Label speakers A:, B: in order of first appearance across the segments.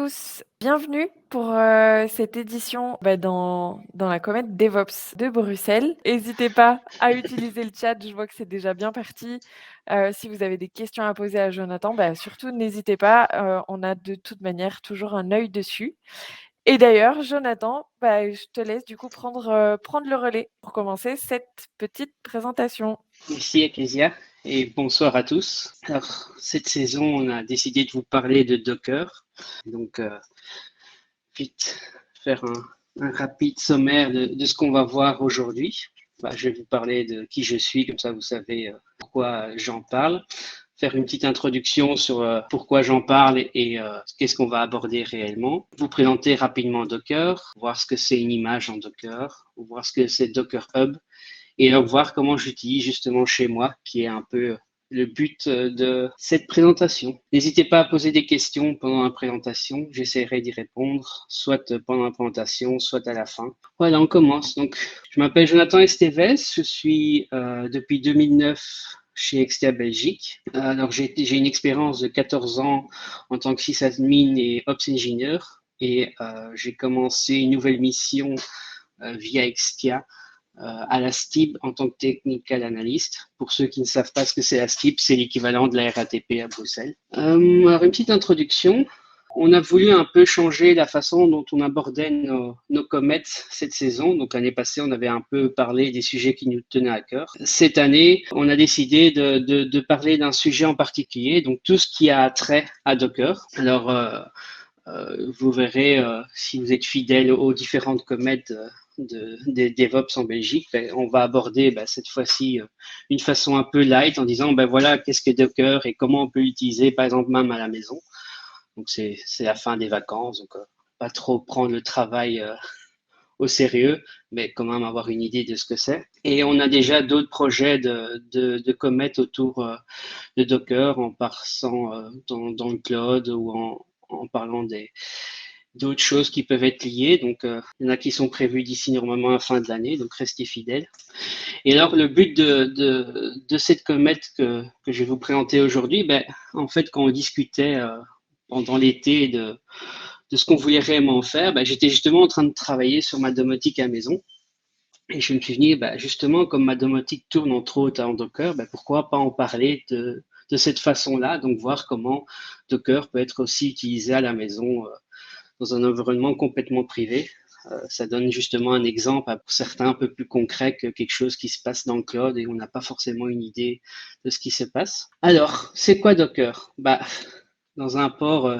A: tous, bienvenue pour cette édition dans la comète DevOps de Bruxelles. N'hésitez pas à utiliser le chat, je vois que c'est déjà bien parti. Si vous avez des questions à poser à Jonathan, surtout n'hésitez pas, on a de toute manière toujours un œil dessus. Et d'ailleurs, Jonathan, je te laisse du coup prendre le relais pour commencer cette petite présentation.
B: Merci Ecclesia et bonsoir à tous. Alors, cette saison, on a décidé de vous parler de Docker. Donc, vite faire un rapide sommaire de ce qu'on va voir aujourd'hui. Je vais vous parler de qui je suis, comme ça vous savez pourquoi j'en parle. Faire une petite introduction sur pourquoi j'en parle et qu'est-ce qu'on va aborder réellement. Vous présenter rapidement Docker, voir ce que c'est une image en Docker, voir ce que c'est Docker Hub, et donc voir comment j'utilise justement chez moi, qui est un peu le but de cette présentation. N'hésitez pas à poser des questions pendant la présentation, j'essaierai d'y répondre, soit pendant la présentation, soit à la fin. Voilà, on commence. Donc, je m'appelle Jonathan Esteves, je suis depuis 2009 chez Extea Belgique. Alors, j'ai une expérience de 14 ans en tant que sysadmin et Ops Engineer, et j'ai commencé une nouvelle mission via Extea à la STIB en tant que technical analyst. Pour ceux qui ne savent pas ce que c'est la STIB, c'est l'équivalent de la RATP à Bruxelles. Alors une petite introduction. On a voulu un peu changer la façon dont on abordait nos comètes cette saison. Donc l'année passée, on avait un peu parlé des sujets qui nous tenaient à cœur. Cette année, on a décidé de parler d'un sujet en particulier, donc tout ce qui a trait à Docker. Alors, vous verrez, si vous êtes fidèle aux différentes comètes des DevOps en Belgique, on va aborder cette fois-ci une façon un peu light en disant voilà, qu'est-ce que Docker et comment on peut l'utiliser, par exemple, même à la maison. Donc, c'est la fin des vacances, donc pas trop prendre le travail au sérieux, mais quand même avoir une idée de ce que c'est. Et on a déjà d'autres projets de comètes autour de Docker en passant dans le cloud ou en parlant d'autres choses qui peuvent être liées. Donc, il y en a qui sont prévus d'ici normalement à la fin de l'année, donc restez fidèles. Et alors, le but de cette comète que je vais vous présenter aujourd'hui, en fait, quand on discutait pendant l'été de ce qu'on voulait réellement faire, j'étais justement en train de travailler sur ma domotique à la maison. Et je me suis dit, justement, comme ma domotique tourne entre autres en Docker, pourquoi pas en parler de cette façon-là, donc voir comment Docker peut être aussi utilisé à la maison dans un environnement complètement privé. Ça donne justement un exemple pour certains un peu plus concret que quelque chose qui se passe dans le cloud et on n'a pas forcément une idée de ce qui se passe. Alors, c'est quoi Docker? Dans un port,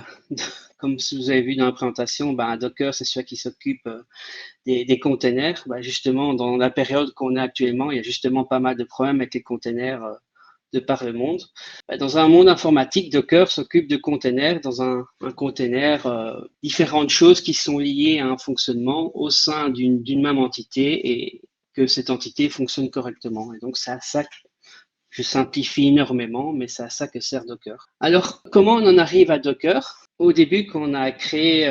B: comme vous avez vu dans la présentation, un Docker, c'est celui qui s'occupe des containers. Justement, dans la période qu'on a actuellement, il y a justement pas mal de problèmes avec les containers de par le monde. Dans un monde informatique, Docker s'occupe de containers. Dans un container, différentes choses qui sont liées à un fonctionnement au sein d'une même entité et que cette entité fonctionne correctement. Et donc, c'est à ça que je simplifie énormément, mais c'est à ça que sert Docker. Alors, comment on en arrive à Docker? Au début, quand on a créé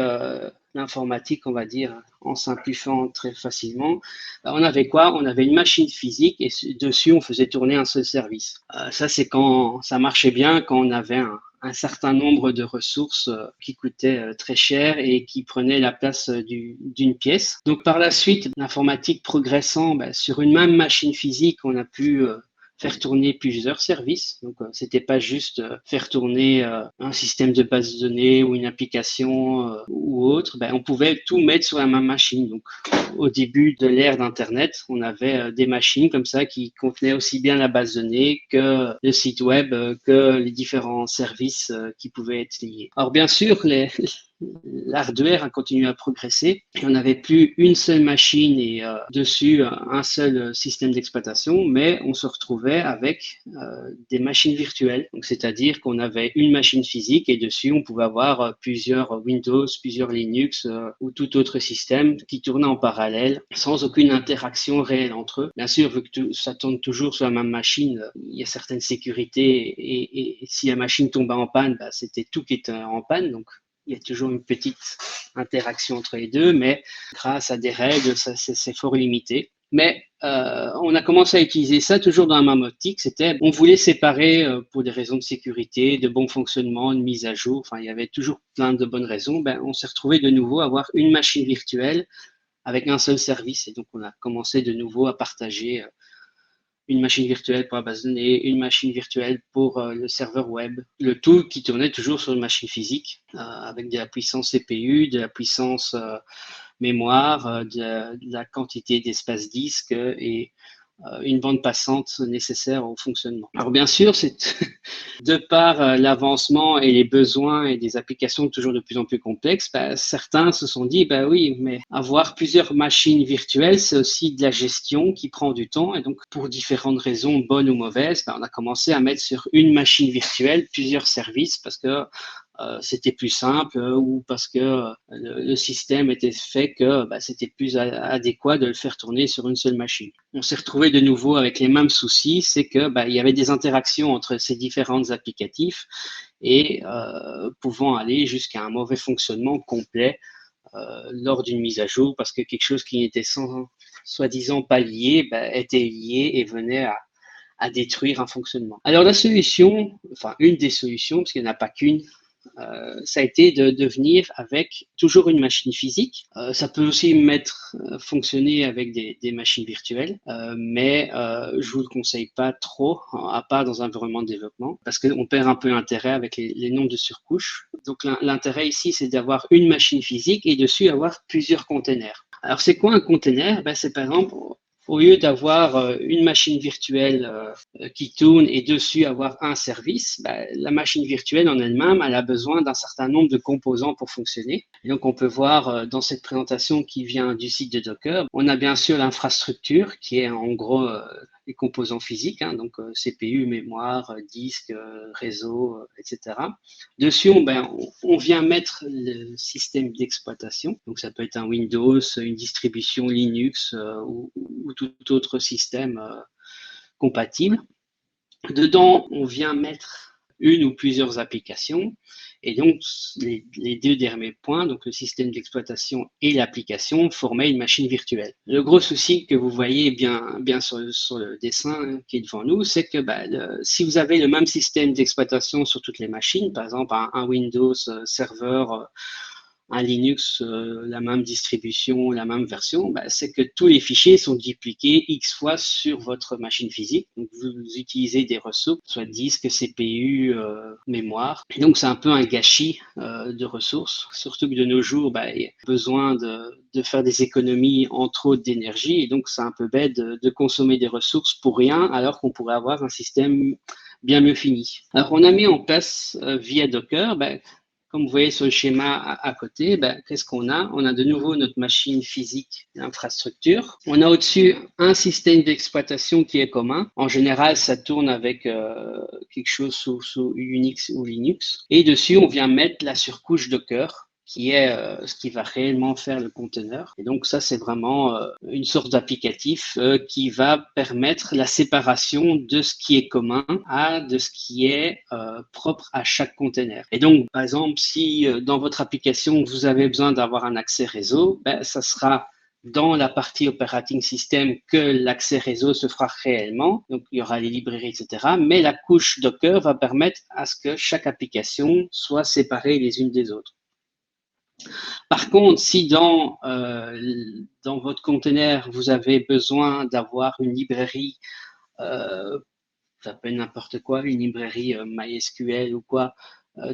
B: l'informatique, on va dire, en simplifiant très facilement, on avait quoi? On avait une machine physique et dessus, on faisait tourner un seul service. Ça, c'est quand ça marchait bien, quand on avait un certain nombre de ressources qui coûtaient très cher et qui prenaient la place d'une pièce. Donc, par la suite, l'informatique progressant, sur une même machine physique, on a pu faire tourner plusieurs services. Donc, c'était pas juste faire tourner un système de base de données ou une application ou autre. On pouvait tout mettre sur la même machine. Donc, au début de l'ère d'Internet, on avait des machines comme ça qui contenaient aussi bien la base de données que le site web, que les différents services qui pouvaient être liés. Alors, bien sûr, l'hardware a continué à progresser. On n'avait plus une seule machine et dessus un seul système d'exploitation, mais on se retrouvait avec des machines virtuelles. Donc, c'est-à-dire qu'on avait une machine physique et dessus, on pouvait avoir plusieurs Windows, plusieurs Linux ou tout autre système qui tournait en parallèle sans aucune interaction réelle entre eux. Bien sûr, vu que ça tourne toujours sur la même machine, il y a certaines sécurités et si la machine tombait en panne, c'était tout qui était en panne. Donc, il y a toujours une petite interaction entre les deux, mais grâce à des règles, c'est fort limité. Mais on a commencé à utiliser ça toujours dans la même optique. C'était, on voulait séparer pour des raisons de sécurité, de bon fonctionnement, de mise à jour. Enfin, il y avait toujours plein de bonnes raisons. Ben, on s'est retrouvé de nouveau à avoir une machine virtuelle avec un seul service. Et donc, on a commencé de nouveau à partager une machine virtuelle pour la base de données, une machine virtuelle pour le serveur web, le tout qui tournait toujours sur une machine physique avec de la puissance CPU, de la puissance mémoire, de la quantité d'espace disque et une bande passante nécessaire au fonctionnement. Alors bien sûr, c'est de par l'avancement et les besoins et des applications toujours de plus en plus complexes, bah, certains se sont dit, bah oui, mais avoir plusieurs machines virtuelles, c'est aussi de la gestion qui prend du temps. Et donc, pour différentes raisons, bonnes ou mauvaises, bah, on a commencé à mettre sur une machine virtuelle plusieurs services parce que c'était plus simple ou parce que le système était fait que bah, c'était plus adéquat de le faire tourner sur une seule machine. On s'est retrouvé de nouveau avec les mêmes soucis, c'est que bah, il y avait des interactions entre ces différents applicatifs et pouvant aller jusqu'à un mauvais fonctionnement complet lors d'une mise à jour parce que quelque chose qui était soi-disant pas lié bah, était lié et venait à détruire un fonctionnement. Alors la solution, enfin une des solutions, parce qu'il n'y en a pas qu'une, ça a été de venir avec toujours une machine physique. Ça peut aussi fonctionner avec des machines virtuelles, mais je vous le conseille pas trop, à part dans un environnement de développement, parce qu'on perd un peu l'intérêt avec les nombres de surcouches. Donc l'intérêt ici, c'est d'avoir une machine physique et dessus avoir plusieurs containers. Alors c'est quoi un container? Ben, c'est par exemple au lieu d'avoir une machine virtuelle qui tourne et dessus avoir un service, bah, la machine virtuelle en elle-même, elle a besoin d'un certain nombre de composants pour fonctionner. Et donc, on peut voir dans cette présentation qui vient du site de Docker, on a bien sûr l'infrastructure qui est en gros les composants physiques, hein, donc CPU, mémoire, disque, réseau, etc. Dessus, on vient mettre le système d'exploitation. Donc, ça peut être un Windows, une distribution Linux ou tout autre système compatible. Dedans, on vient mettre une ou plusieurs applications. Et donc, les deux derniers points, donc le système d'exploitation et l'application, formaient une machine virtuelle. Le gros souci que vous voyez bien sur le dessin qui est devant nous, c'est que si vous avez le même système d'exploitation sur toutes les machines, par exemple un Windows serveur, un Linux, la même distribution, la même version, c'est que tous les fichiers sont dupliqués X fois sur votre machine physique. Donc, vous utilisez des ressources, soit disque, CPU, mémoire. Et donc, c'est un peu un gâchis de ressources, surtout que de nos jours, il y a besoin de faire des économies, entre autres, d'énergie. Et donc, c'est un peu bête de consommer des ressources pour rien, alors qu'on pourrait avoir un système bien mieux fini. Alors, on a mis en place via Docker, comme vous voyez sur le schéma à côté, qu'est-ce qu'on a? On a de nouveau notre machine physique, l'infrastructure. On a au-dessus un système d'exploitation qui est commun. En général, ça tourne avec quelque chose sous Unix ou Linux. Et dessus, on vient mettre la surcouche Docker, qui est ce qui va réellement faire le conteneur. Et donc ça, c'est vraiment une sorte d'applicatif qui va permettre la séparation de ce qui est commun de ce qui est propre à chaque conteneur. Et donc, par exemple, si dans votre application, vous avez besoin d'avoir un accès réseau, ça sera dans la partie operating system que l'accès réseau se fera réellement. Donc, il y aura les librairies, etc. Mais la couche Docker va permettre à ce que chaque application soit séparée les unes des autres. Par contre, si dans votre conteneur, vous avez besoin d'avoir une librairie, ça peut être n'importe quoi, une librairie MySQL ou quoi,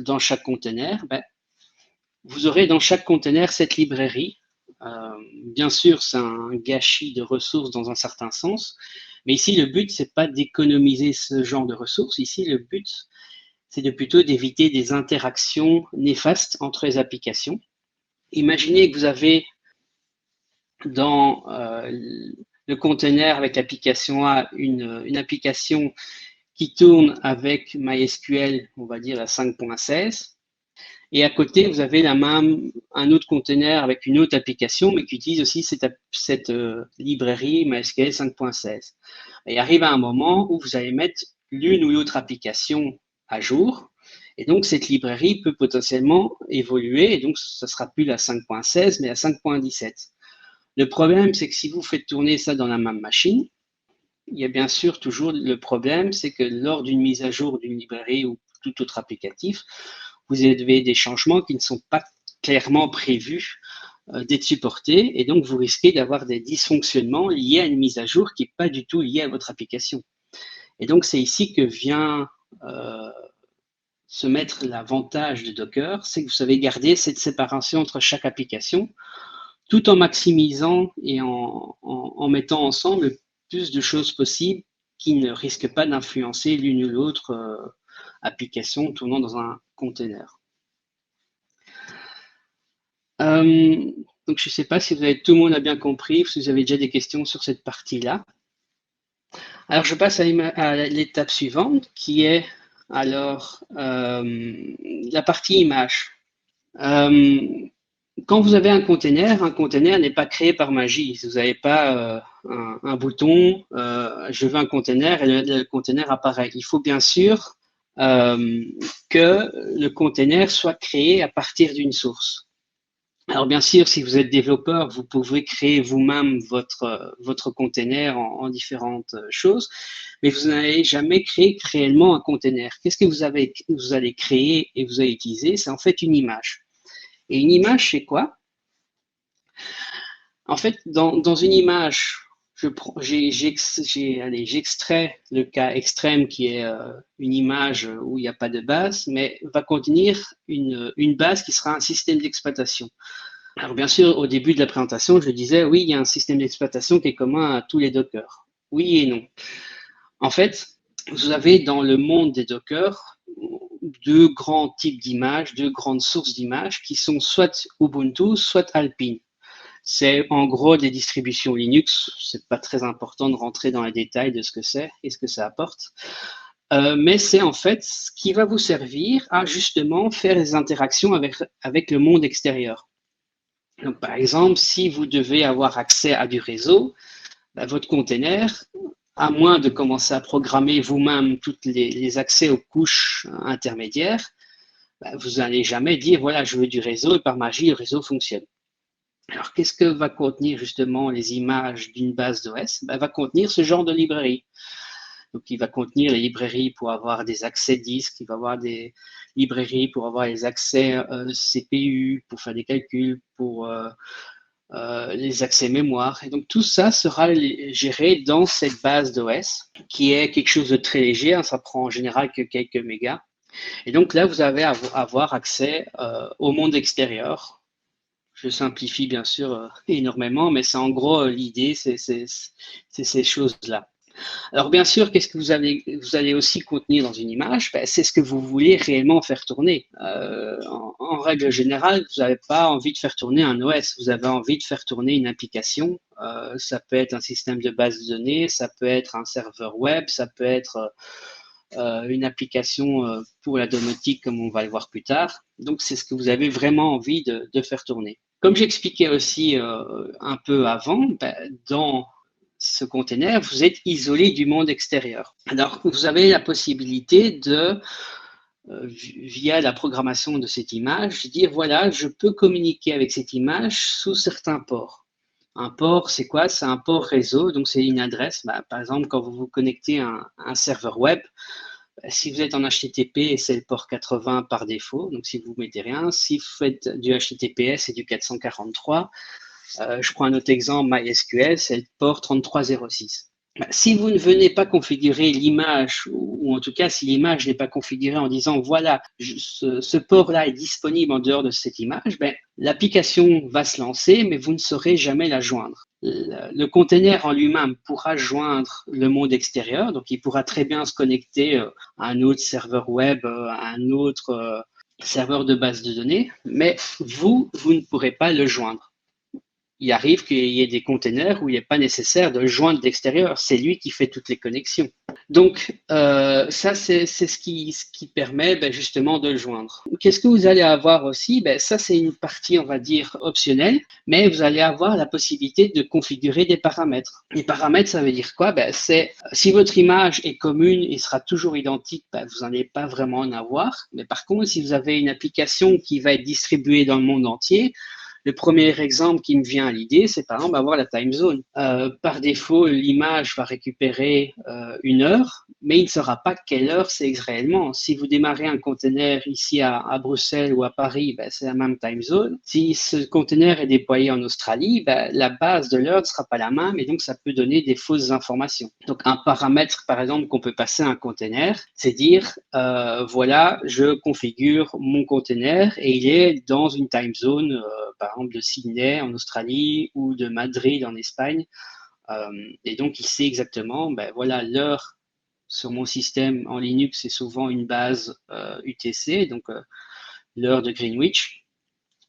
B: dans chaque conteneur, vous aurez dans chaque conteneur cette librairie. Bien sûr, c'est un gâchis de ressources dans un certain sens, mais ici, le but, c'est pas d'économiser ce genre de ressources. Ici, le but, c'est plutôt d'éviter des interactions néfastes entre les applications. Imaginez que vous avez dans le conteneur avec l'application A une application qui tourne avec MySQL, on va dire à 5.16. Et à côté, vous avez un autre conteneur avec une autre application, mais qui utilise aussi cette librairie MySQL 5.16. Et il arrive à un moment où vous allez mettre l'une ou l'autre application à jour. Et donc, cette librairie peut potentiellement évoluer. Et donc, ça ne sera plus la 5.16, mais la 5.17. Le problème, c'est que si vous faites tourner ça dans la même machine, il y a bien sûr toujours le problème, c'est que lors d'une mise à jour d'une librairie ou tout autre applicatif, vous avez des changements qui ne sont pas clairement prévus d'être supportés et donc vous risquez d'avoir des dysfonctionnements liés à une mise à jour qui n'est pas du tout liée à votre application. Et donc c'est ici que vient se mettre l'avantage de Docker, c'est que vous savez garder cette séparation entre chaque application tout en maximisant et en mettant ensemble le plus de choses possibles qui ne risquent pas d'influencer l'une ou l'autre application tournant dans un container. Donc je ne sais pas si tout le monde a bien compris, si vous avez déjà des questions sur cette partie-là. Alors je passe à l'étape suivante qui est alors la partie image. Quand vous avez un container n'est pas créé par magie. Vous n'avez pas un bouton, je veux un container et le container apparaît. Il faut bien sûr que le container soit créé à partir d'une source. Alors bien sûr, si vous êtes développeur, vous pouvez créer vous-même votre container en différentes choses, mais vous n'allez jamais créer réellement un container. Qu'est-ce que vous allez créer et vous allez utiliser? C'est en fait une image. Et une image, c'est quoi? En fait, dans une image, j'extrais le cas extrême qui est une image où il n'y a pas de base, mais va contenir une base qui sera un système d'exploitation. Alors bien sûr, au début de la présentation, je disais, oui, il y a un système d'exploitation qui est commun à tous les Docker. Oui et non. En fait, vous avez dans le monde des Docker deux grands types d'images, deux grandes sources d'images qui sont soit Ubuntu, soit Alpine. C'est en gros des distributions Linux. C'est pas très important de rentrer dans les détails de ce que c'est et ce que ça apporte. Mais c'est en fait ce qui va vous servir à justement faire des interactions avec le monde extérieur. Donc, par exemple, si vous devez avoir accès à du réseau, votre container, à moins de commencer à programmer vous-même tous les accès aux couches intermédiaires, vous n'allez jamais dire, voilà, je veux du réseau et par magie, le réseau fonctionne. Alors, qu'est-ce que va contenir justement les images d'une base d'OS? Va contenir ce genre de librairie. Donc, il va contenir les librairies pour avoir des accès disques, il va avoir des librairies pour avoir les accès CPU, pour faire des calculs, pour les accès mémoire. Et donc, tout ça sera géré dans cette base d'OS, qui est quelque chose de très léger. Ça prend en général que quelques mégas. Et donc là, vous allez avoir accès au monde extérieur. Je simplifie bien sûr énormément, mais c'est en gros l'idée, c'est ces choses-là. Alors bien sûr, qu'est-ce que vous allez aussi contenir dans une image? C'est ce que vous voulez réellement faire tourner. En règle générale, vous n'avez pas envie de faire tourner un OS, vous avez envie de faire tourner une application. Ça peut être un système de base de données, ça peut être un serveur web, ça peut être une application pour la domotique comme on va le voir plus tard. Donc c'est ce que vous avez vraiment envie de faire tourner. Comme j'expliquais aussi un peu avant, dans ce container, vous êtes isolé du monde extérieur. Alors, vous avez la possibilité de, via la programmation de cette image, dire, voilà, je peux communiquer avec cette image sous certains ports. Un port, c'est quoi? C'est un port réseau, donc c'est une adresse. Par exemple, quand vous vous connectez à un serveur web, si vous êtes en HTTP, c'est le port 80 par défaut, donc si vous mettez rien. Si vous faites du HTTPS, c'est du 443. Je prends un autre exemple, MySQL, c'est le port 3306. Si vous ne venez pas configurer l'image, ou en tout cas si l'image n'est pas configurée en disant voilà, ce port-là est disponible en dehors de cette image, l'application va se lancer, mais vous ne saurez jamais la joindre. Le container en lui-même pourra joindre le monde extérieur, donc il pourra très bien se connecter à un autre serveur web, à un autre serveur de base de données, mais vous ne pourrez pas le joindre. Il arrive qu'il y ait des containers où il n'est pas nécessaire de le joindre d'extérieur. C'est lui qui fait toutes les connexions. Donc, ça, c'est ce qui permet justement de le joindre. Qu'est-ce que vous allez avoir aussi? Ça, c'est une partie, on va dire, optionnelle, mais vous allez avoir la possibilité de configurer des paramètres. Les paramètres, ça veut dire quoi? C'est si votre image est commune et sera toujours identique, vous n'allez pas vraiment en avoir. Mais par contre, si vous avez une application qui va être distribuée dans le monde entier, Le premier exemple qui me vient à l'idée, c'est par exemple avoir la time zone. Par défaut, l'image va récupérer une heure, mais il ne saura pas quelle heure c'est réellement. Si vous démarrez un conteneur ici à Bruxelles ou à Paris, ben, c'est la même time zone. Si ce conteneur est déployé en Australie, ben, la base de l'heure ne sera pas la même et donc ça peut donner des fausses informations. Donc un paramètre, par exemple, qu'on peut passer à un conteneur, c'est dire, voilà, je configure mon conteneur et il est dans une time zone, par exemple de Sydney en Australie ou de Madrid en Espagne. Et donc, il sait exactement, ben voilà, l'heure sur mon système en Linux, c'est souvent une base UTC, donc l'heure de Greenwich.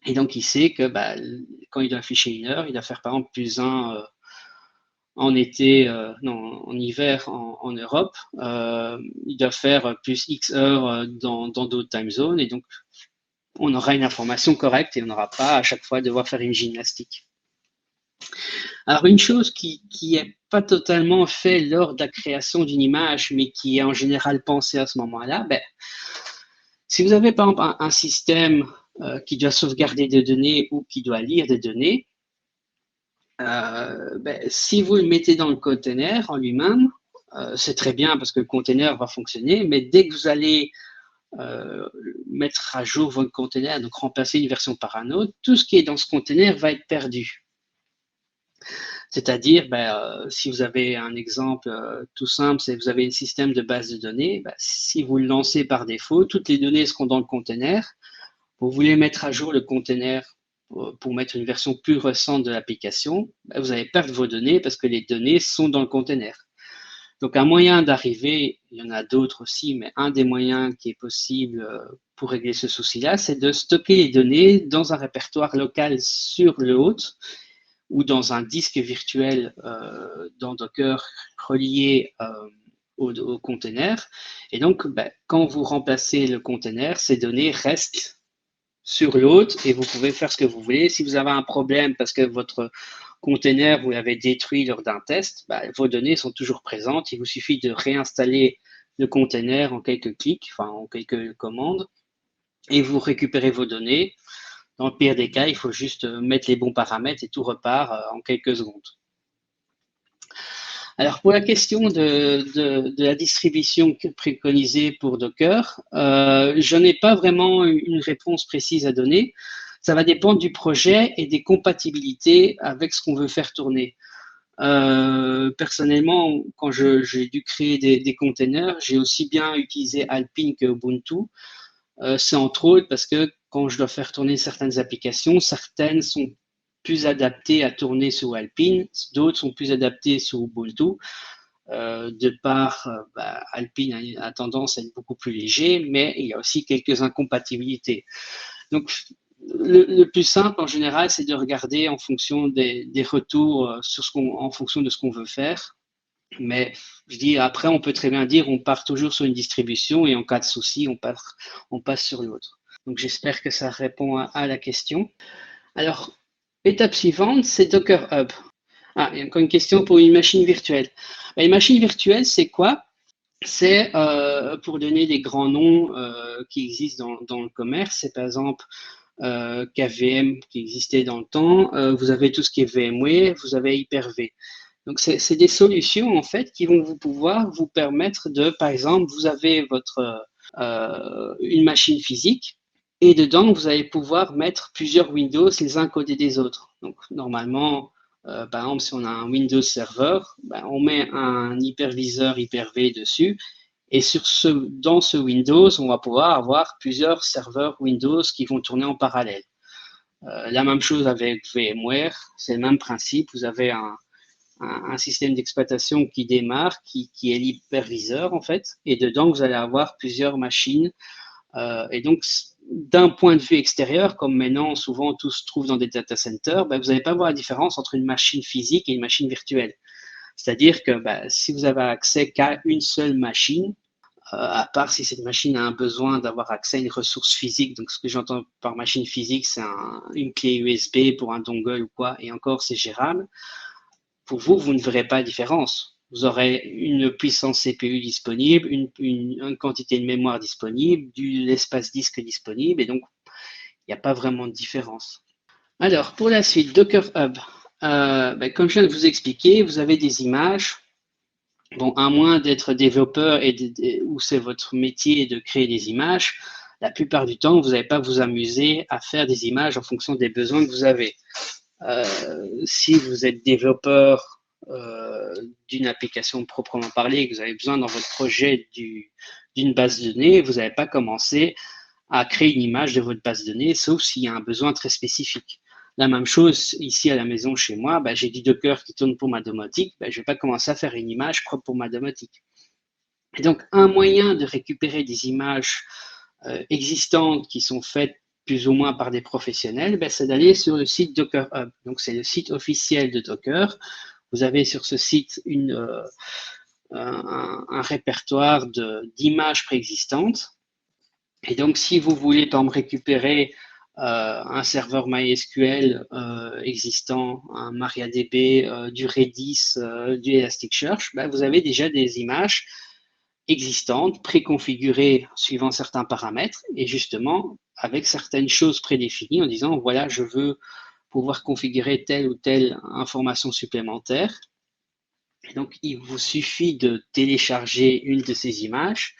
B: Et donc, il sait que ben, quand il doit afficher une heure, il doit faire par exemple plus un en été, non, en hiver en Europe. Il doit faire plus X heures dans d'autres time zones. Et donc, on aura une information correcte et on n'aura pas à chaque fois devoir faire une gymnastique. Alors, une chose qui est pas totalement fait lors de la création d'une image, mais qui est en général pensée à ce moment-là, ben, si vous avez par exemple un système qui doit sauvegarder des données ou qui doit lire des données, ben, si vous le mettez dans le container en lui-même, c'est très bien parce que le container va fonctionner, mais dès que vous allez mettre à jour votre container, donc remplacer une version par un autre, tout ce qui est dans ce container va être perdu. C'est-à-dire, ben, si vous avez un exemple tout simple, c'est que vous avez un système de base de données, ben, si vous le lancez par défaut, toutes les données seront dans le container. Vous voulez mettre à jour le container pour mettre une version plus récente de l'application, ben, vous allez perdre vos données parce que les données sont dans le container. Donc, un moyen d'arriver, il y en a d'autres aussi, mais un des moyens qui est possible pour régler ce souci-là, c'est de stocker les données dans un répertoire local sur le hôte ou dans un disque virtuel dans Docker relié au container. Et donc, ben, quand vous remplacez le container, ces données restent sur l'hôte et vous pouvez faire ce que vous voulez. Si vous avez un problème parce que votre container, vous l'avez détruit lors d'un test, ben, vos données sont toujours présentes. Il vous suffit de réinstaller le container en quelques clics, enfin en quelques commandes, et vous récupérez vos données. Dans le pire des cas, il faut juste mettre les bons paramètres et tout repart en quelques secondes. Alors, pour la question de la distribution préconisée pour Docker, je n'ai pas vraiment une réponse précise à donner. Ça va dépendre du projet et des compatibilités avec ce qu'on veut faire tourner. Personnellement, quand j'ai dû créer des containers, j'ai aussi bien utilisé Alpine que Ubuntu. C'est entre autres parce que quand je dois faire tourner certaines applications, certaines sont plus adaptées à tourner sous Alpine, d'autres sont plus adaptées sous Ubuntu. De par, Alpine a tendance à être beaucoup plus léger, mais il y a aussi quelques incompatibilités. Donc, le plus simple en général, c'est de regarder en fonction des retours en fonction de ce qu'on veut faire. Mais je dis, après, on peut très bien dire, on part toujours sur une distribution et en cas de souci, on passe sur l'autre. Donc, j'espère que ça répond à la question. Alors, étape suivante, c'est Docker Hub. Ah, il y a encore une question pour une machine virtuelle. Une machine virtuelle, c'est quoi? C'est, pour donner des grands noms qui existent dans le commerce, c'est par exemple KVM qui existait dans le temps, vous avez tout ce qui est VMware, vous avez Hyper-V. Donc, c'est des solutions, en fait, qui vont pouvoir vous permettre de, par exemple, vous avez une machine physique et dedans, vous allez pouvoir mettre plusieurs Windows les uns à côté des autres. Donc, normalement, par exemple, si on a un Windows Server, ben, on met un hyperviseur Hyper-V dessus et dans ce Windows, on va pouvoir avoir plusieurs serveurs Windows qui vont tourner en parallèle. La même chose avec VMware, c'est le même principe. Vous avez un système d'exploitation qui démarre, qui est l'hyperviseur en fait, et dedans vous allez avoir plusieurs machines. Et donc, d'un point de vue extérieur, comme maintenant souvent tout se trouve dans des data centers, ben, vous n'allez pas voir la différence entre une machine physique et une machine virtuelle. C'est-à-dire que ben, si vous avez accès qu'à une seule machine, à part si cette machine a un besoin d'avoir accès à une ressource physique. Donc, ce que j'entends par machine physique, c'est une clé USB pour un dongle ou quoi, et encore, c'est gérable. Pour vous, vous ne verrez pas la différence. Vous aurez une puissance CPU disponible, une quantité de mémoire disponible, de l'espace disque disponible, et donc, il n'y a pas vraiment de différence. Alors, pour la suite, Docker Hub. Comme je viens de vous expliquer, vous avez des images. Bon, à moins d'être développeur où c'est votre métier de créer des images, la plupart du temps, vous n'allez pas vous amuser à faire des images en fonction des besoins que vous avez. Si vous êtes développeur d'une application proprement parlée et que vous avez besoin dans votre projet d'une base de données, vous n'allez pas commencer à créer une image de votre base de données, sauf s'il y a un besoin très spécifique. La même chose ici à la maison chez moi, j'ai du Docker qui tourne pour ma domotique, je ne vais pas commencer à faire une image propre pour ma domotique. Et donc, un moyen de récupérer des images existantes qui sont faites plus ou moins par des professionnels, c'est d'aller sur le site Docker Hub. Donc, c'est le site officiel de Docker. Vous avez sur ce site un répertoire d'images préexistantes. Et donc, si vous voulez, par exemple, récupérer un serveur MySQL existant, un MariaDB, du Redis, du Elasticsearch, vous avez déjà des images existantes, préconfigurées suivant certains paramètres, et justement avec certaines choses prédéfinies en disant, voilà, je veux pouvoir configurer telle ou telle information supplémentaire. Et donc, il vous suffit de télécharger une de ces images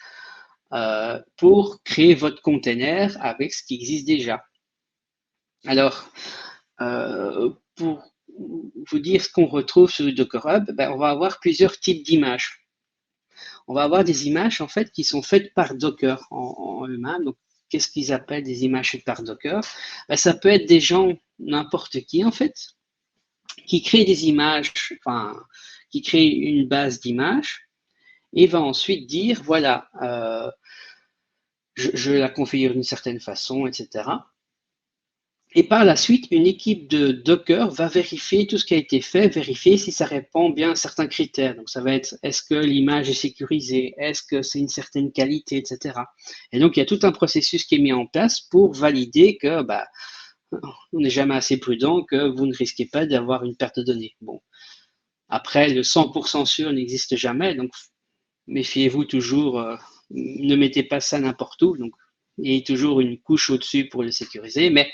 B: pour créer votre container avec ce qui existe déjà. Alors, pour vous dire ce qu'on retrouve sur le Docker Hub, on va avoir plusieurs types d'images. On va avoir des images en fait qui sont faites par Docker en eux-mêmes. Donc, qu'est-ce qu'ils appellent des images faites par Docker? Ça peut être des gens, n'importe qui en fait, qui créent des images, enfin, qui créent une base d'images et va ensuite dire, voilà, je la configure d'une certaine façon, etc. Et par la suite, une équipe de Docker va vérifier tout ce qui a été fait, vérifier si ça répond bien à certains critères. Donc, ça va être, est-ce que l'image est sécurisée? Est-ce que c'est une certaine qualité, etc. Et donc, il y a tout un processus qui est mis en place pour valider que, on n'est jamais assez prudent, que vous ne risquez pas d'avoir une perte de données. Bon. Après, le 100% sûr n'existe jamais, donc méfiez-vous toujours, ne mettez pas ça n'importe où. Donc, il y a toujours une couche au-dessus pour le sécuriser, mais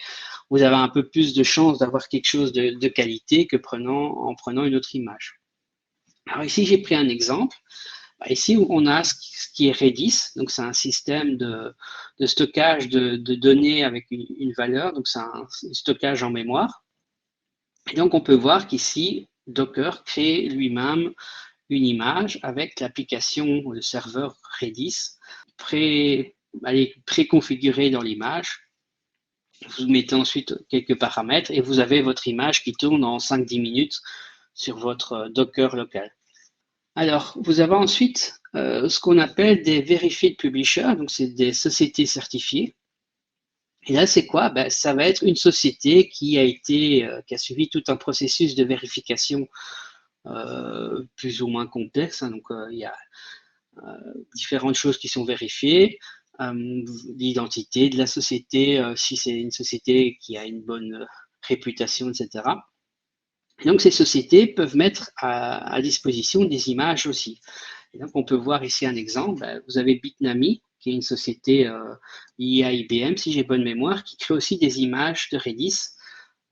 B: vous avez un peu plus de chances d'avoir quelque chose de qualité que en prenant une autre image. Alors ici, j'ai pris un exemple. Ici, on a ce qui est Redis, donc c'est un système de stockage de données avec une valeur, donc c'est un stockage en mémoire. Et donc, on peut voir qu'ici, Docker crée lui-même une image avec l'application, le serveur Redis préconfiguré dans l'image. Vous mettez ensuite quelques paramètres et vous avez votre image qui tourne en 5-10 minutes sur votre Docker local. Alors, vous avez ensuite ce qu'on appelle des verified publishers, donc c'est des sociétés certifiées. Et là, c'est quoi? Ça va être une société qui a suivi tout un processus de vérification plus ou moins complexe. Donc, il y a différentes choses qui sont vérifiées. L'identité de la société, si c'est une société qui a une bonne réputation, etc. Et donc, ces sociétés peuvent mettre à disposition des images aussi. Et donc, on peut voir ici un exemple. Vous avez Bitnami, qui est une société liée à IBM, si j'ai bonne mémoire, qui crée aussi des images de Redis.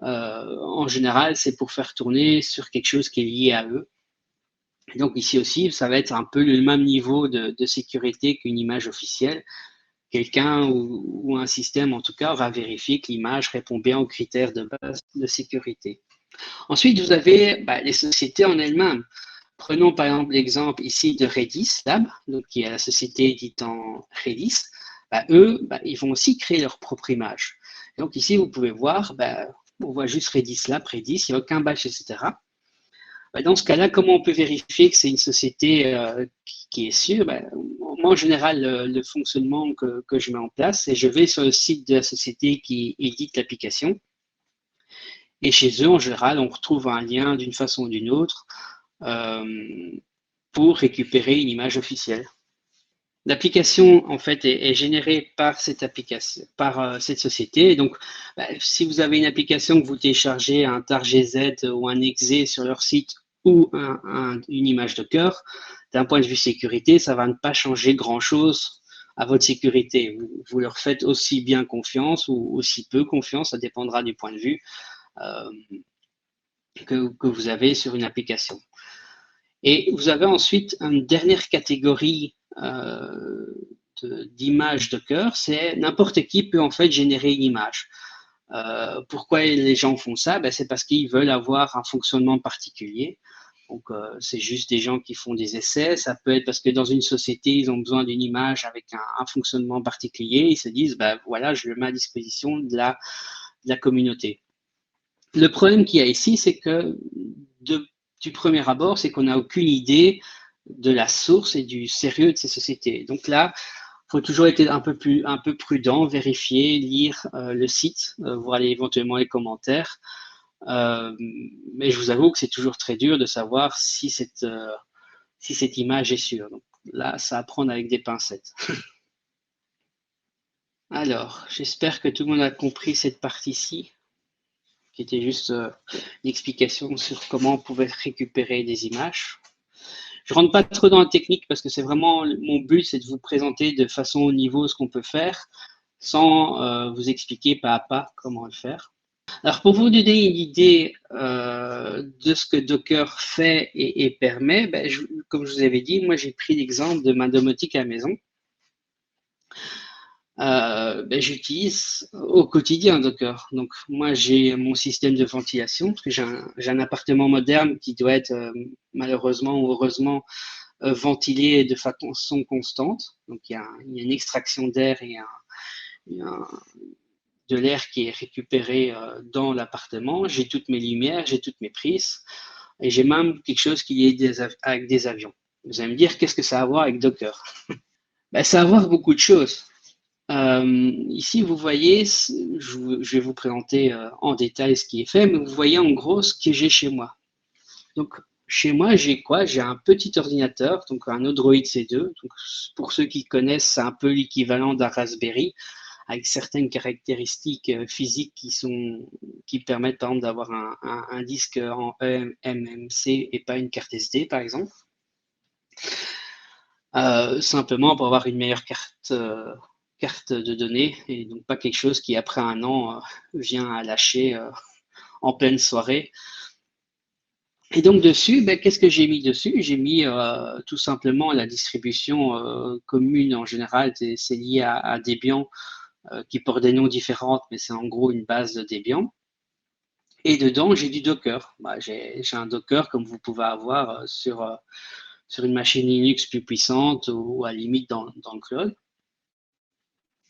B: En général, c'est pour faire tourner sur quelque chose qui est lié à eux. Et donc, ici aussi, ça va être un peu le même niveau de sécurité qu'une image officielle. Quelqu'un ou un système, en tout cas, va vérifier que l'image répond bien aux critères de base de sécurité. Ensuite, vous avez les sociétés en elles-mêmes. Prenons par exemple l'exemple ici de Redis Lab, donc qui est la société éditant Redis. Eux, ils vont aussi créer leur propre image. Donc ici, vous pouvez voir, on voit juste Redis Lab, Redis, il n'y a aucun badge, etc. Dans ce cas-là, comment on peut vérifier que c'est une société qui est sûre? Moi, en général, le fonctionnement que je mets en place, c'est je vais sur le site de la société qui édite l'application. Et chez eux, en général, on retrouve un lien d'une façon ou d'une autre pour récupérer une image officielle. L'application, en fait, est générée par cette application, par cette société. Donc, si vous avez une application que vous téléchargez, un TarGZ ou un exe sur leur site ou une image Docker, d'un point de vue sécurité, ça va ne pas changer grand-chose à votre sécurité. Vous leur faites aussi bien confiance ou aussi peu confiance, ça dépendra du point de vue. que vous avez sur une application. Et vous avez ensuite une dernière catégorie d'images Docker, c'est n'importe qui peut en fait générer une image. Pourquoi les gens font ça? C'est parce qu'ils veulent avoir un fonctionnement particulier. Donc, c'est juste des gens qui font des essais. Ça peut être parce que dans une société, ils ont besoin d'une image avec un fonctionnement particulier. Ils se disent, voilà, je le mets à disposition de la communauté. Le problème qu'il y a ici, c'est que du premier abord, c'est qu'on n'a aucune idée de la source et du sérieux de ces sociétés. Donc là, il faut toujours être un peu prudent, vérifier, lire le site, voir éventuellement les commentaires. Mais je vous avoue que c'est toujours très dur de savoir si cette image est sûre. Donc là, ça à prendre avec des pincettes. Alors, j'espère que tout le monde a compris cette partie-ci, qui était juste une explication sur comment on pouvait récupérer des images. Je rentre pas trop dans la technique parce que c'est vraiment mon but, c'est de vous présenter de façon au niveau ce qu'on peut faire, sans vous expliquer pas à pas comment le faire. Alors, pour vous donner une idée de ce que Docker fait et permet, comme je vous avais dit, moi j'ai pris l'exemple de ma domotique à la maison. J'utilise au quotidien Docker. Donc, moi j'ai mon système de ventilation, parce que j'ai un appartement moderne qui doit être malheureusement ou heureusement ventilé de façon constante. Donc, il y a une extraction d'air et de l'air qui est récupéré dans l'appartement. J'ai toutes mes lumières, j'ai toutes mes prises, et j'ai même quelque chose qui est lié avec des avions. Vous allez me dire, qu'est-ce que ça a à voir avec Docker? Ça a à voir avec beaucoup de choses. Ici, vous voyez, je vais vous présenter en détail ce qui est fait, mais vous voyez en gros ce que j'ai chez moi. Donc, chez moi, j'ai quoi? J'ai un petit ordinateur, donc un Odroid C2. Donc, pour ceux qui connaissent, c'est un peu l'équivalent d'un Raspberry, avec certaines caractéristiques physiques qui permettent par exemple d'avoir un disque en eMMC et pas une carte SD par exemple. Simplement pour avoir une meilleure carte de données et donc pas quelque chose qui après un an vient à lâcher en pleine soirée. Et donc dessus, qu'est-ce que j'ai mis dessus? J'ai mis tout simplement la distribution commune en général, c'est lié à Debian, qui portent des noms différents, mais c'est en gros une base de Debian. Et dedans, j'ai du Docker. J'ai un Docker comme vous pouvez avoir sur une machine Linux plus puissante ou à la limite dans le cloud.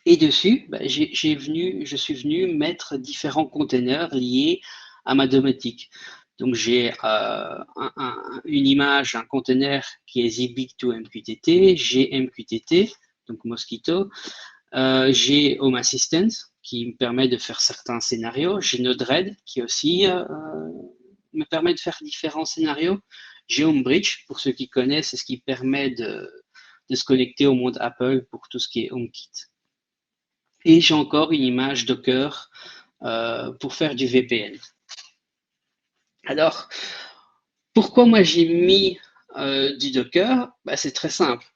B: Et dessus, je suis venu mettre différents containers liés à ma domotique. Donc j'ai une image, un container qui est ZBig2MQTT, j'ai MQTT, donc Mosquito, j'ai Home Assistant qui me permet de faire certains scénarios, j'ai Node-RED qui aussi me permet de faire différents scénarios, j'ai Homebridge, pour ceux qui connaissent, c'est ce qui permet de se connecter au monde Apple pour tout ce qui est HomeKit. Et j'ai encore une image Docker pour faire du VPN. Alors, pourquoi moi j'ai mis du Docker? C'est très simple.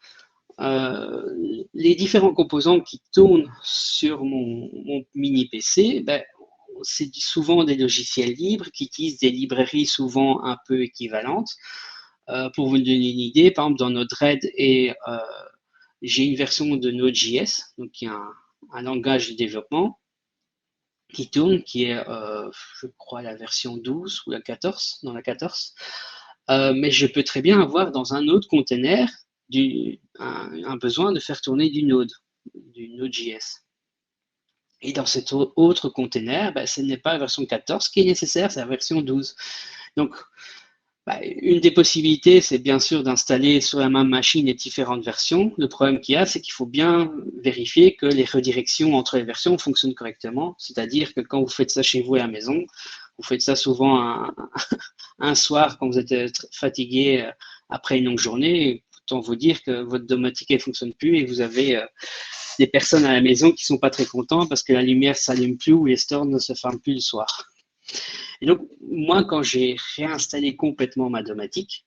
B: Les différents composants qui tournent sur mon mini PC, c'est souvent des logiciels libres qui utilisent des librairies souvent un peu équivalentes. Pour vous donner une idée, par exemple, dans Node-RED, j'ai une version de Node.js, donc qui est un langage de développement qui tourne, qui est, je crois, la version 12 ou la 14, dans la 14. Mais je peux très bien avoir dans un autre container un besoin de faire tourner du Node.js. Et dans cet autre container, ce n'est pas la version 14 qui est nécessaire, c'est la version 12. Donc, une des possibilités, c'est bien sûr d'installer sur la même machine les différentes versions. Le problème qu'il y a, c'est qu'il faut bien vérifier que les redirections entre les versions fonctionnent correctement. C'est-à-dire que quand vous faites ça chez vous à la maison, vous faites ça souvent un soir quand vous êtes fatigué après une longue journée. Autant vous dire que votre domotique ne fonctionne plus et que vous avez des personnes à la maison qui ne sont pas très contents parce que la lumière ne s'allume plus ou les stores ne se ferment plus le soir. Et donc, moi, quand j'ai réinstallé complètement ma domotique,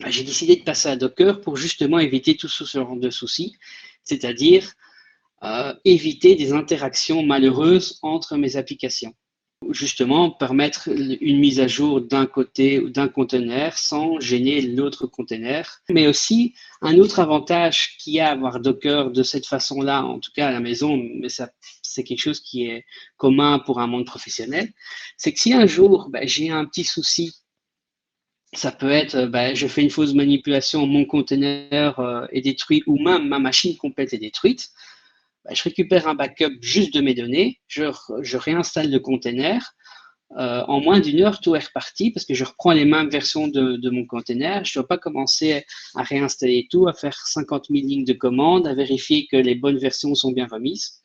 B: j'ai décidé de passer à Docker pour justement éviter tout ce genre de soucis, c'est-à-dire éviter des interactions malheureuses entre mes applications. justement permettre une mise à jour d'un côté ou d'un conteneur sans gêner l'autre conteneur. Mais aussi, un autre avantage qu'il y a à avoir Docker de cette façon-là, en tout cas à la maison, mais ça, c'est quelque chose qui est commun pour un monde professionnel, c'est que si un jour j'ai un petit souci, ça peut être je fais une fausse manipulation, mon conteneur est détruit ou même ma machine complète est détruite, je récupère un backup juste de mes données, je réinstalle le container. En moins d'une heure, tout est reparti parce que je reprends les mêmes versions de mon container. Je ne dois pas commencer à réinstaller tout, à faire 50 000 lignes de commande, à vérifier que les bonnes versions sont bien remises.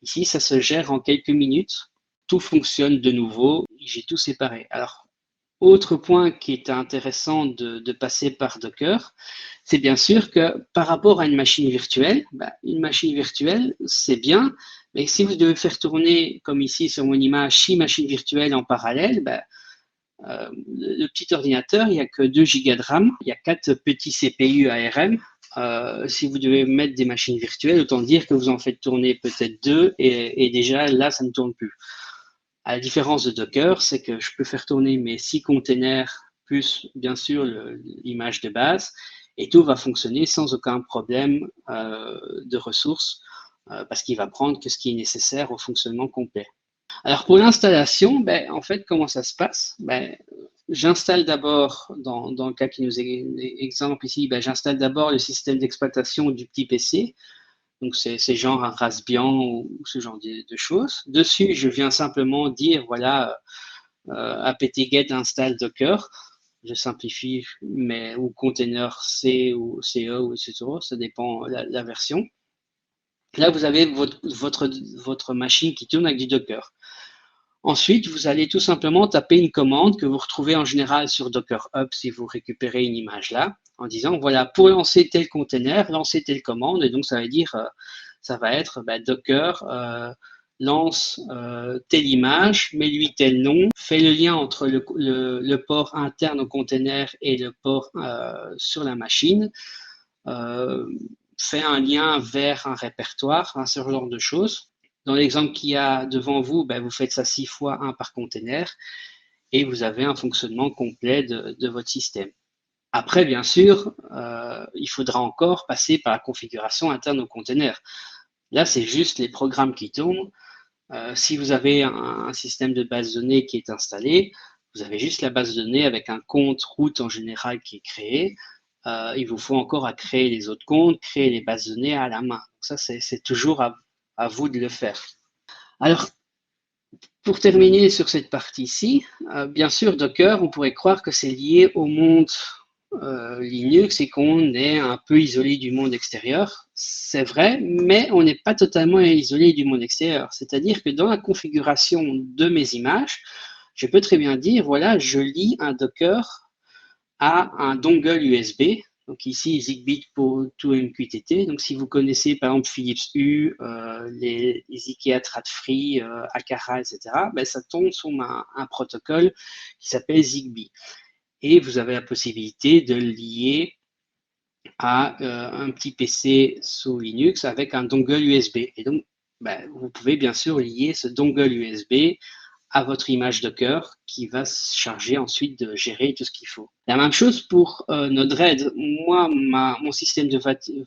B: Ici, ça se gère en quelques minutes. Tout fonctionne de nouveau. J'ai tout séparé. Alors, autre point qui est intéressant de passer par Docker, c'est bien sûr que par rapport à une machine virtuelle, c'est bien, mais si vous devez faire tourner, comme ici sur mon image, 6 machines virtuelles en parallèle, le petit ordinateur, il n'y a que 2 Go de RAM, il y a 4 petits CPU ARM. Si vous devez mettre des machines virtuelles, autant dire que vous en faites tourner peut-être 2 et déjà là, ça ne tourne plus. À la différence de Docker, c'est que je peux faire tourner mes 6 containers plus bien sûr l'image de base et tout va fonctionner sans aucun problème de ressources parce qu'il va prendre que ce qui est nécessaire au fonctionnement complet. Alors pour l'installation, en fait, comment ça se passe? J'installe d'abord, dans le cas qui nous est exemple ici, j'installe d'abord le système d'exploitation du petit PC. Donc, c'est genre un Raspbian ou ce genre de choses. Dessus, je viens simplement dire, voilà, apt-get install Docker. Je simplifie, mais ou container C ou CE ou etc. Ça dépend la version. Là, vous avez votre machine qui tourne avec du Docker. Ensuite, vous allez tout simplement taper une commande que vous retrouvez en général sur Docker Hub si vous récupérez une image là, en disant voilà, pour lancer tel container, lancer telle commande, et donc ça va dire, ça va être Docker lance telle image, mets-lui tel nom, fait le lien entre le port interne au container et le port sur la machine, fait un lien vers un répertoire, ce genre de choses. Dans l'exemple qu'il y a devant vous, vous faites ça 6 fois, 1 par container, et vous avez un fonctionnement complet de votre système. Après, bien sûr, il faudra encore passer par la configuration interne au container. Là, c'est juste les programmes qui tournent. Si vous avez un système de base de données qui est installé, vous avez juste la base de données avec un compte route en général qui est créé. Il vous faut encore à créer les autres comptes, créer les bases de données à la main. Donc ça, c'est toujours à vous de le faire. Alors, pour terminer sur cette partie-ci, bien sûr, Docker, on pourrait croire que c'est lié au monde Linux et qu'on est un peu isolé du monde extérieur. C'est vrai, mais on n'est pas totalement isolé du monde extérieur. C'est-à-dire que dans la configuration de mes images, je peux très bien dire, voilà, je lie un Docker à un dongle USB. Donc ici, Zigbee to MQTT. Donc si vous connaissez par exemple Philips Hue, les IKEA Tradfree, Akara, etc., ça tombe sur un protocole qui s'appelle Zigbee. Et vous avez la possibilité de le lier à un petit PC sous Linux avec un dongle USB. Et donc, vous pouvez bien sûr lier ce dongle USB à votre image Docker qui va se charger ensuite de gérer tout ce qu'il faut. La même chose pour Node-RED. Moi, mon système de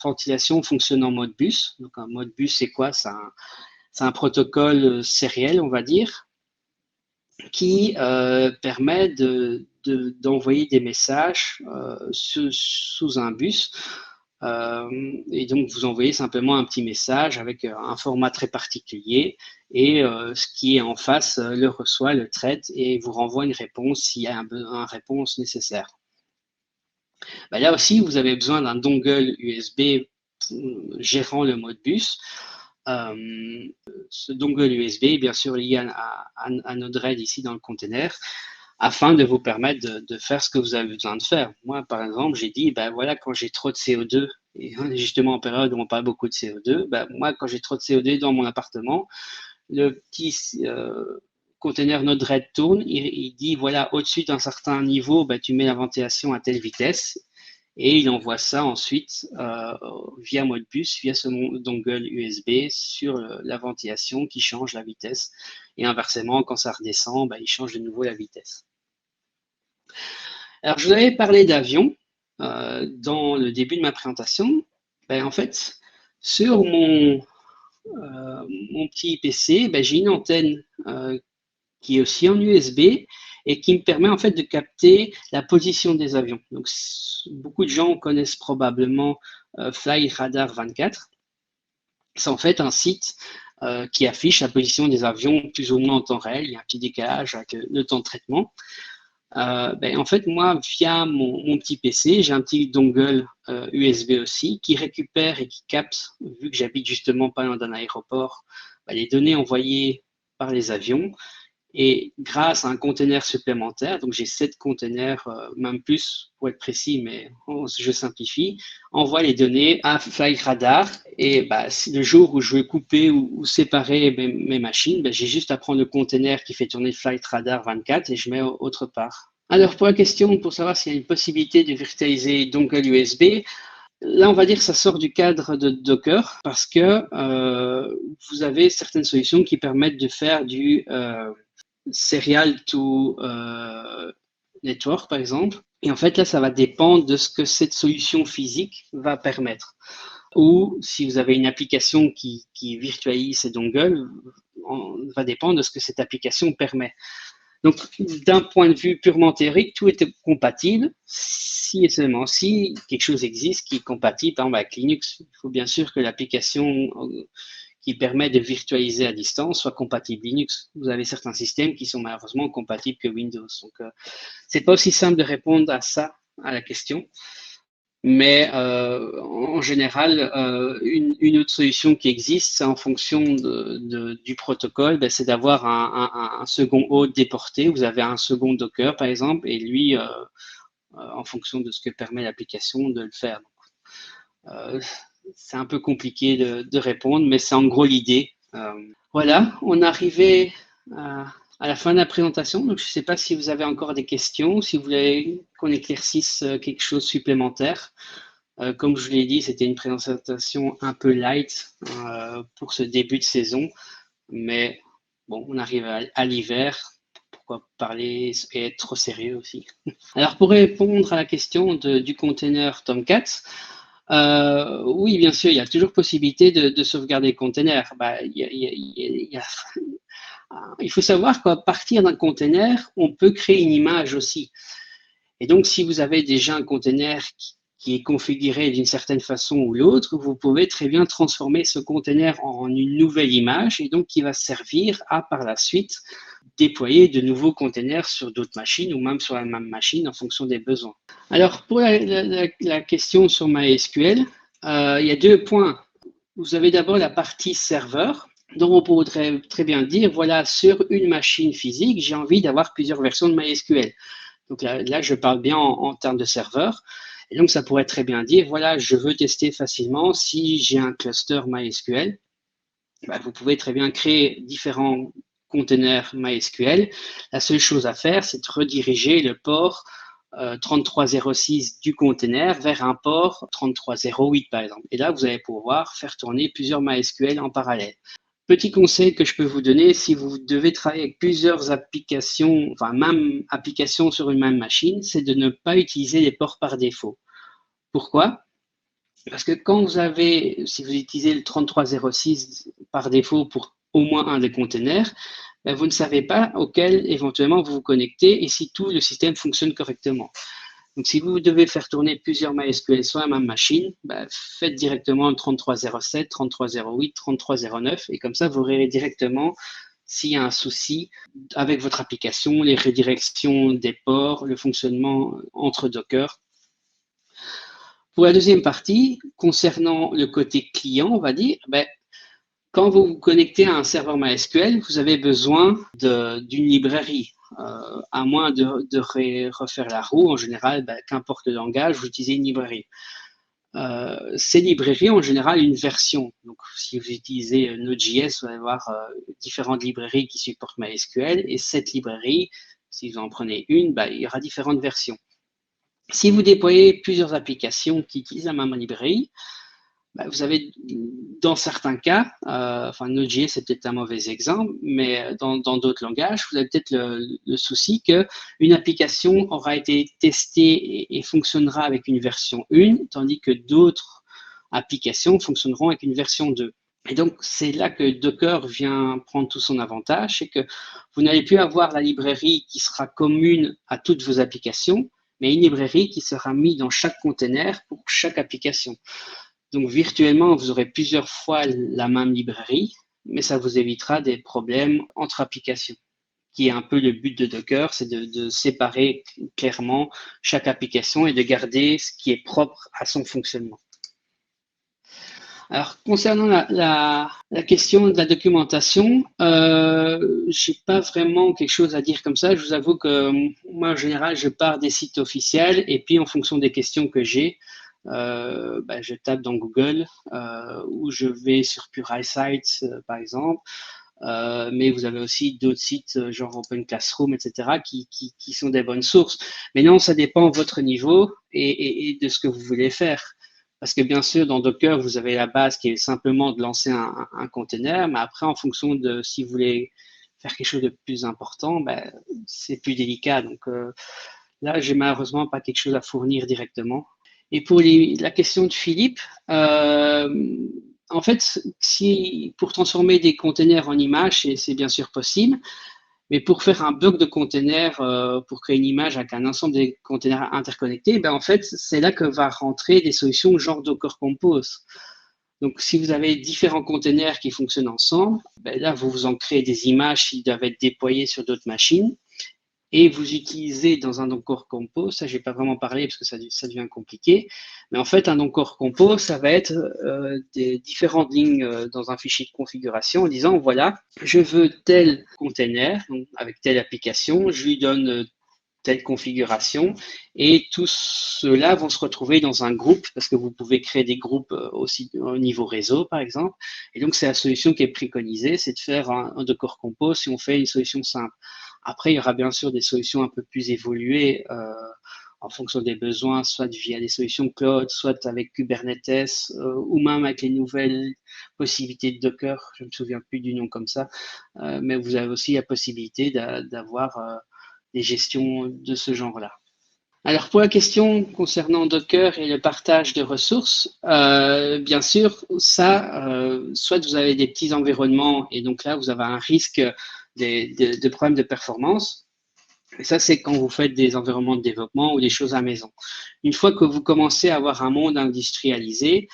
B: ventilation fonctionne en mode bus. Donc, un mode bus, c'est quoi? C'est un protocole sériel, on va dire, qui permet d'envoyer des messages sous un bus. Et donc, vous envoyez simplement un petit message avec un format très particulier et ce qui est en face le reçoit, le traite et vous renvoie une réponse s'il y a une réponse nécessaire. Là aussi, vous avez besoin d'un dongle USB gérant le mode bus. Ce dongle USB est bien sûr lié à Node-RED ici dans le container afin de vous permettre de faire ce que vous avez besoin de faire. Moi, par exemple, j'ai dit, voilà, quand j'ai trop de CO2, et justement en période où on parle beaucoup de CO2, moi, quand j'ai trop de CO2 dans mon appartement, le petit container Node-RED tourne, il dit, voilà, au-dessus d'un certain niveau, tu mets la ventilation à telle vitesse, et il envoie ça ensuite via Modbus, via ce dongle USB sur la ventilation qui change la vitesse. et inversement, quand ça redescend, il change de nouveau la vitesse. Alors, je vous avais parlé d'avion dans le début de ma présentation. En fait, sur mon petit PC, j'ai une antenne qui est aussi en USB et qui me permet en fait de capter la position des avions. Donc, beaucoup de gens connaissent probablement Flyradar 24. C'est en fait un site qui affiche la position des avions plus ou moins en temps réel. Il y a un petit décalage avec le temps de traitement. En fait, moi, via mon petit PC, j'ai un petit dongle USB aussi qui récupère et qui capte, vu que j'habite justement pas loin d'un aéroport, les données envoyées par les avions. Et grâce à un conteneur supplémentaire, donc j'ai 7 conteneurs, même plus pour être précis, mais je simplifie, envoie les données à Flyradar. Et le jour où je veux couper ou séparer mes machines, j'ai juste à prendre le conteneur qui fait tourner Flyradar 24 et je mets autre part. Alors pour la question, pour savoir s'il y a une possibilité de virtualiser dongle USB, là, on va dire que ça sort du cadre de Docker parce que vous avez certaines solutions qui permettent de faire du serial to network, par exemple. Et en fait, là, ça va dépendre de ce que cette solution physique va permettre. Ou si vous avez une application qui virtualise ces dongles, va dépendre de ce que cette application permet. Donc, d'un point de vue purement théorique, tout est compatible si et seulement si quelque chose existe qui est compatible, par exemple avec Linux. Il faut bien sûr que l'application qui permet de virtualiser à distance soit compatible Linux. Vous avez certains systèmes qui sont malheureusement compatibles que Windows. Donc, c'est pas aussi simple de répondre à ça, à la question. Mais en général, une autre solution qui existe, c'est en fonction du protocole, c'est d'avoir un second hôte déporté. Vous avez un second Docker, par exemple, et lui, en fonction de ce que permet l'application, de le faire. C'est un peu compliqué de répondre, mais c'est en gros l'idée. Voilà, on est arrivé à la fin de la présentation. Donc, je ne sais pas si vous avez encore des questions, si vous voulez qu'on éclaircisse quelque chose supplémentaire. Comme je vous l'ai dit, c'était une présentation un peu light pour ce début de saison. Mais bon, on arrive à l'hiver. Pourquoi parler et être trop sérieux aussi? Alors, pour répondre à la question du container Tomcat, oui, bien sûr, il y a toujours possibilité de sauvegarder le container. Il faut savoir qu'à partir d'un container, on peut créer une image aussi. Et donc, si vous avez déjà un container qui est configuré d'une certaine façon ou l'autre, vous pouvez très bien transformer ce container en une nouvelle image et donc qui va servir à, par la suite, déployer de nouveaux containers sur d'autres machines ou même sur la même machine en fonction des besoins. Alors, pour la question sur MySQL, il y a 2 points. Vous avez d'abord la partie serveur, dont on pourrait très bien dire, voilà, sur une machine physique, j'ai envie d'avoir plusieurs versions de MySQL. Donc là je parle bien en termes de serveur. Et donc, ça pourrait très bien dire, voilà, je veux tester facilement si j'ai un cluster MySQL. Vous pouvez très bien créer différents containers MySQL. La seule chose à faire, c'est de rediriger le port 3306 du container vers un port 3308, par exemple. Et là, vous allez pouvoir faire tourner plusieurs MySQL en parallèle. Petit conseil que je peux vous donner, si vous devez travailler avec plusieurs applications, enfin même applications sur une même machine, c'est de ne pas utiliser les ports par défaut. Pourquoi? Parce que si vous utilisez le 3306 par défaut pour au moins un des containers, vous ne savez pas auquel éventuellement vous vous connectez et si tout le système fonctionne correctement. Donc, si vous devez faire tourner plusieurs MySQL sur la même machine, faites directement le 3307, 3308, 3309 et comme ça, vous verrez directement s'il y a un souci avec votre application, les redirections des ports, le fonctionnement entre Docker. Pour la deuxième partie, concernant le côté client, on va dire, quand vous vous connectez à un serveur MySQL, vous avez besoin d'une librairie. À moins de refaire la roue, en général, qu'importe le langage, vous utilisez une librairie. Ces librairies ont en général une version. Donc, si vous utilisez Node.js, vous allez avoir différentes librairies qui supportent MySQL. Et cette librairie, si vous en prenez une, il y aura différentes versions. Si vous déployez plusieurs applications qui utilisent la même librairie, Bah, vous avez, dans certains cas, enfin Node.js c'est peut-être un mauvais exemple, mais dans d'autres langages, vous avez peut-être le souci que une application aura été testée et fonctionnera avec une version 1, tandis que d'autres applications fonctionneront avec une version 2. Et donc, c'est là que Docker vient prendre tout son avantage, c'est que vous n'allez plus avoir la librairie qui sera commune à toutes vos applications, mais une librairie qui sera mise dans chaque container pour chaque application. Donc, virtuellement, vous aurez plusieurs fois la même librairie, mais ça vous évitera des problèmes entre applications, qui est un peu le but de Docker, c'est de séparer clairement chaque application et de garder ce qui est propre à son fonctionnement. Alors, concernant la question de la documentation, j'ai pas vraiment quelque chose à dire comme ça. Je vous avoue que moi, en général, je pars des sites officiels et puis en fonction des questions que j'ai, je tape dans Google ou je vais sur Pure Eyesight, par exemple. Mais vous avez aussi d'autres sites genre Open Classroom, etc., qui sont des bonnes sources. Mais non, ça dépend de votre niveau et de ce que vous voulez faire. Parce que bien sûr, dans Docker, vous avez la base qui est simplement de lancer un container, mais après, en fonction de si vous voulez faire quelque chose de plus important, ben, c'est plus délicat. Donc là, j'ai malheureusement pas quelque chose à fournir directement. Et pour la question de Philippe, en fait, si pour transformer des containers en images, c'est bien sûr possible. Mais pour faire un bloc de container, pour créer une image avec un ensemble de containers interconnectés, ben en fait, c'est là que va rentrer des solutions genre Docker Compose. Donc, si vous avez différents containers qui fonctionnent ensemble, ben là, vous vous en créez des images qui doivent être déployées sur d'autres machines et vous utilisez dans un Docker Compose, ça, je n'ai pas vraiment parlé parce que ça devient compliqué, mais en fait, un Docker Compose, ça va être des différentes lignes dans un fichier de configuration en disant, voilà, je veux tel container, donc avec telle application, je lui donne telle configuration, et tous ceux-là vont se retrouver dans un groupe, parce que vous pouvez créer des groupes aussi au niveau réseau, par exemple, et donc c'est la solution qui est préconisée, c'est de faire un Docker Compose si on fait une solution simple. Après, il y aura bien sûr des solutions un peu plus évoluées en fonction des besoins, soit via des solutions cloud, soit avec Kubernetes, ou même avec les nouvelles possibilités de Docker, je ne me souviens plus du nom comme ça, mais vous avez aussi la possibilité d'avoir des gestions de ce genre-là. Alors pour la question concernant Docker et le partage de ressources, bien sûr, ça, soit vous avez des petits environnements et donc là, vous avez un risque de problèmes de performance. Et ça, c'est quand vous faites des environnements de développement ou des choses à la maison. Une fois que vous commencez à avoir un monde industrialisé,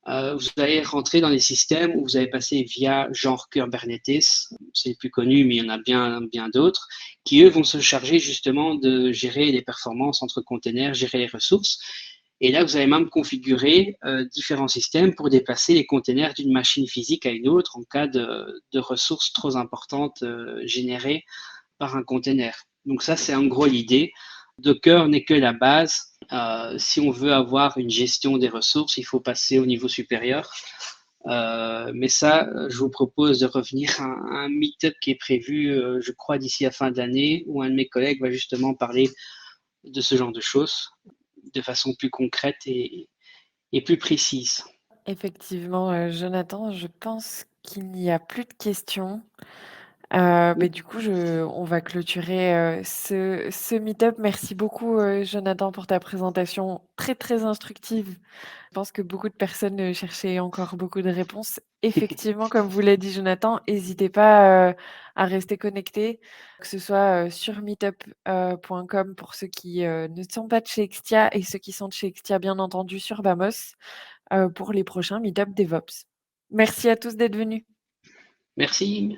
B: vous allez rentrer dans des systèmes où vous allez passer via genre Kubernetes, c'est le plus connu, mais il y en a bien d'autres, qui eux vont se charger justement de gérer les performances entre containers, gérer les ressources. Et là, vous allez même configurer différents systèmes pour déplacer les containers d'une machine physique à une autre en cas de ressources trop importantes générées par un container. Donc ça, c'est en gros l'idée. Docker n'est que la base. Si on veut avoir une gestion des ressources, il faut passer au niveau supérieur. Mais ça, je vous propose de revenir à un meet-up qui est prévu, je crois, d'ici la fin d'année, où un de mes collègues va justement parler de ce genre de choses de façon plus concrète et plus précise.
A: Effectivement, Jonathan, je pense qu'il n'y a plus de questions. Du coup, on va clôturer ce meet-up. Merci beaucoup, Jonathan, pour ta présentation très, très instructive. Je pense que beaucoup de personnes cherchaient encore beaucoup de réponses. Effectivement, comme vous l'a dit Jonathan, n'hésitez pas à rester connectés, que ce soit sur meetup.com pour ceux qui ne sont pas de chez Extia et ceux qui sont de chez Extia, bien entendu, sur Bamos pour les prochains meet-up DevOps. Merci à tous d'être venus.
B: Merci.